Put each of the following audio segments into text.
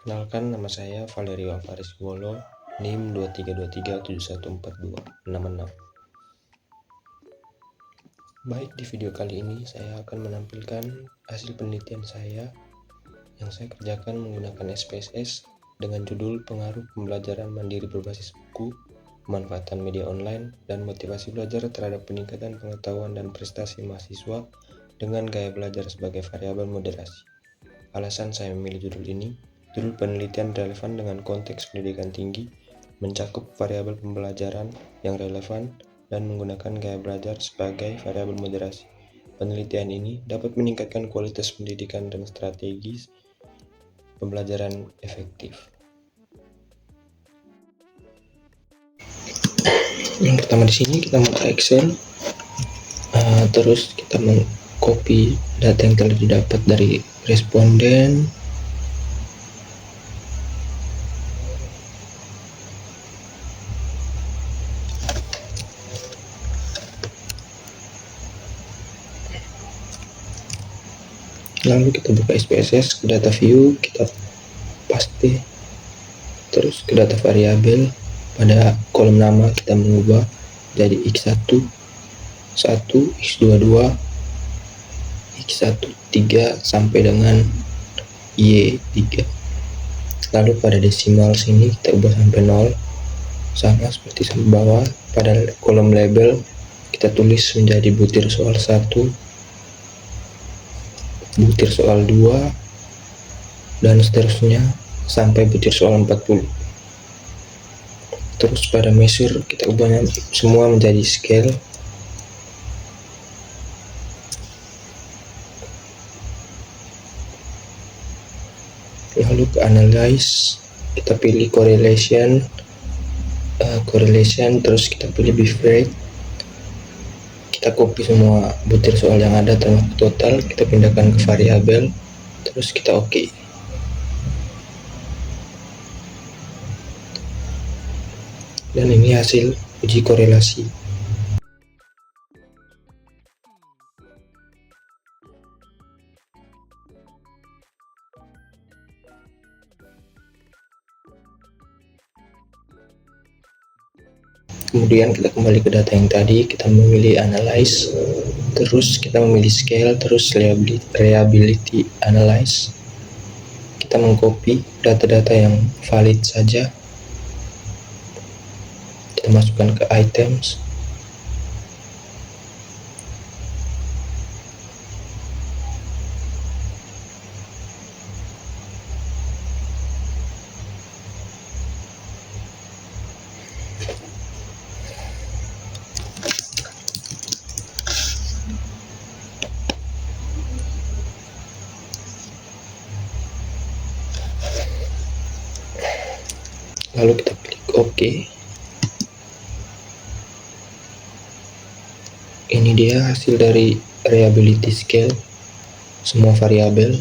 Kenalkan, nama saya Valerio Alvaris Wolo, NIM 2323714266. Baik, di video kali ini saya akan menampilkan hasil penelitian saya yang saya kerjakan menggunakan SPSS dengan judul Pengaruh Pembelajaran Mandiri Berbasis Buku, Pemanfaatan Media Online, dan Motivasi Belajar terhadap Peningkatan Pengetahuan dan Prestasi Mahasiswa dengan Gaya Belajar sebagai Variabel Moderasi. Alasan saya memilih judul ini, judul penelitian relevan dengan konteks pendidikan tinggi, mencakup variabel pembelajaran yang relevan, dan menggunakan gaya belajar sebagai variabel moderasi. Penelitian ini dapat meningkatkan kualitas pendidikan dan strategis pembelajaran efektif. Yang pertama di sini kita buka Excel, terus kita mengcopy data yang telah didapat dari responden. Lalu kita buka SPSS, ke data view, kita paste, terus ke data variabel. Pada kolom nama kita mengubah jadi x1 1, x2 2, x1 3 sampai dengan y3. Lalu pada desimal sini kita ubah sampai 0, sama seperti sampai bawah. Pada kolom label kita tulis menjadi butir soal 1, butir soal 2, dan seterusnya sampai butir soal 40. Terus pada measure kita ubahnya semua menjadi scale. Lalu ke analyze, kita pilih correlation, terus kita pilih beef rate. Kita copy semua butir soal yang ada termasuk total, kita pindahkan ke variabel, terus kita oke. Dan ini hasil uji korelasi. Kemudian kita kembali ke data yang tadi, kita memilih analyze, terus kita memilih scale, terus reliability analyze. Kita mengcopy data-data yang valid saja, kita masukkan ke items. Lalu kita klik OK. Ini dia hasil dari reliability scale, semua variabel.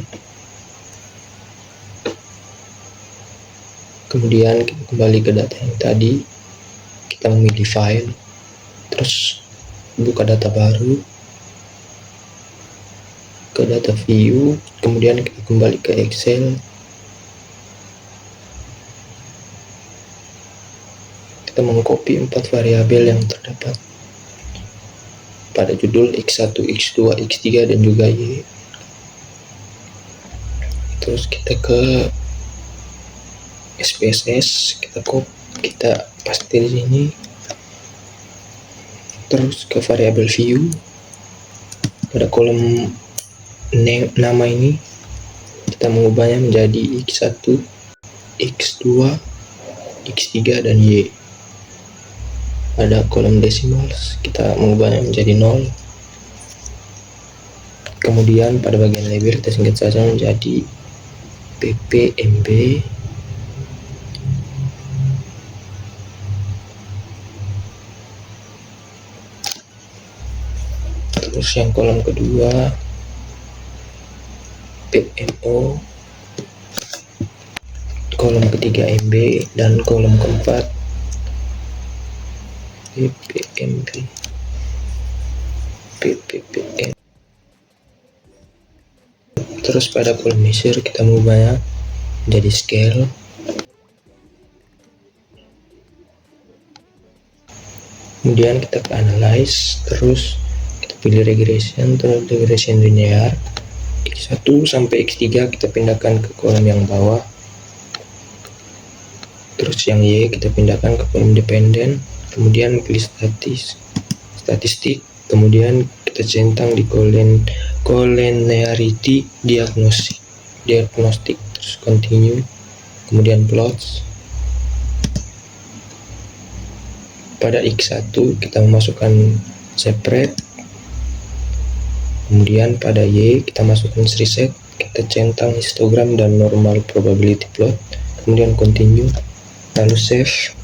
Kemudian kita kembali ke data yang tadi, kita memilih file, terus buka data baru, ke data view, kemudian kita kembali ke Excel. Kita mengcopy 4 variabel yang terdapat pada judul x1, x2, x3, dan juga y. Terus kita ke SPSS, kita paste di sini. Terus ke variabel view, pada kolom nama ini kita mengubahnya menjadi x1, x2, x3, dan y. Pada kolom desimal kita mengubahnya menjadi 0. Kemudian pada bagian label kita singkat saja menjadi ppmb. Terus yang kolom kedua PMO, kolom ketiga MB, dan kolom keempat PPMB. Terus pada kolom measure kita mengubahnya menjadi scale. Kemudian kita ke analyze, terus kita pilih regression, terus regression linear x1 sampai x3 kita pindahkan ke kolom yang bawah, terus yang y kita pindahkan ke kolom dependen, kemudian pilih statistik, kemudian kita centang di collinearity diagnostic, terus continue, kemudian plots. Pada x1 kita memasukkan separate, kemudian pada y kita masukkan reset, kita centang histogram dan normal probability plot, kemudian continue, lalu save,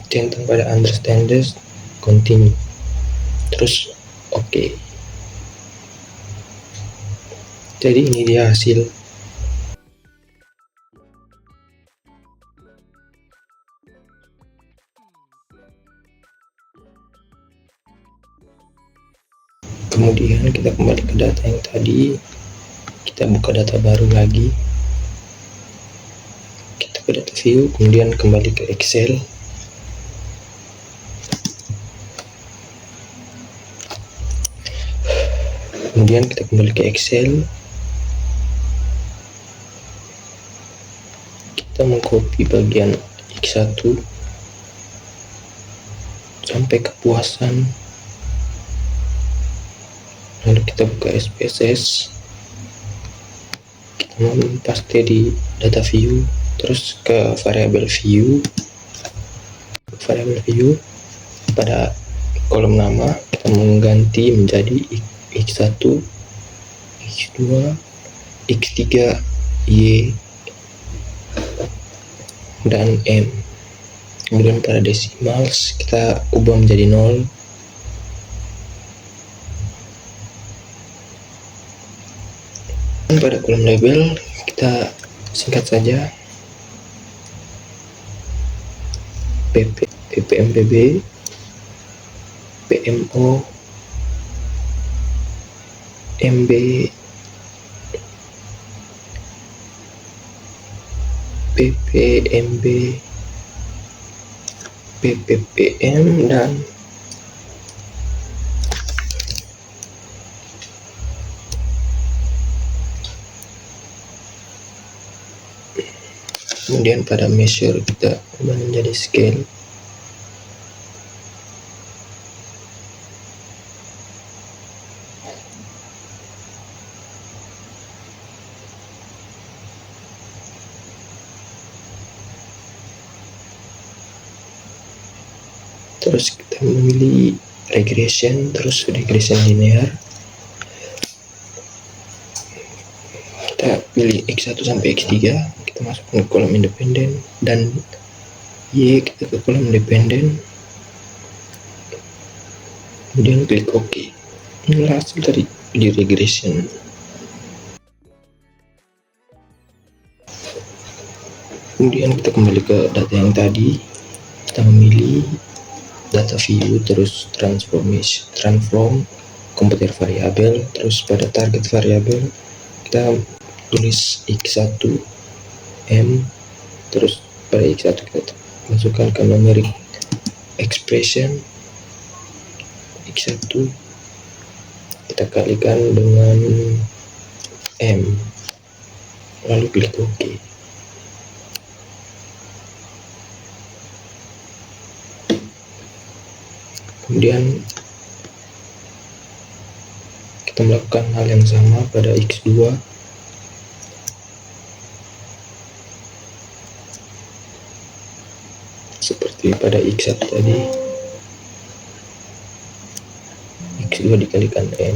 centang pada understanders, continue, terus oke. Jadi ini dia hasil. Kemudian kita kembali ke data yang tadi, kita buka data baru lagi, kita ke data view, kemudian kembali ke Excel. Kemudian kita kembali ke Excel, kita mengcopy bagian X1 sampai kepuasan, lalu kita buka SPSS, kita paste di data view, terus ke variable view, pada kolom nama kita mengganti menjadi x1, x2, x3, y, dan m. Kemudian pada decimals kita ubah menjadi 0. Dan pada kolom label kita singkat saja PPMPB, PMO, MB, PPMB, PPPM, dan kemudian pada measure kita ubah menjadi scale. Terus kita memilih regression, terus regression linear. Kita pilih X1 sampai X3, kita masukkan ke kolom independen, dan Y kita ke kolom independen, kemudian klik OK. Inilah hasil dari video regression. Kemudian kita kembali ke data yang tadi, kita memilih data view, terus transform komputer variabel, terus pada target variabel kita tulis x1 m, terus pada x1 kita masukkan ke numeric expression x1, kita kalikan dengan m, lalu klik OK. Kemudian kita melakukan hal yang sama pada x2, seperti pada x1 tadi, x2 dikalikan n.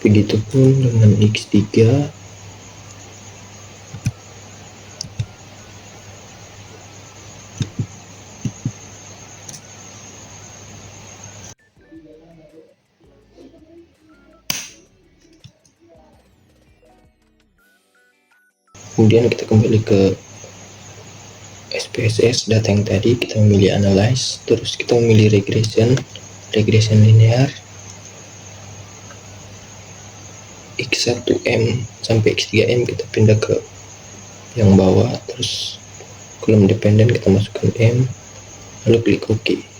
Begitupun dengan x3, kemudian kita kembali ke SPSS data yang tadi, kita memilih analyze, terus kita memilih regression linear X1M sampai X3M, kita pindah ke yang bawah, terus kolom dependen kita masukkan M, lalu klik OK.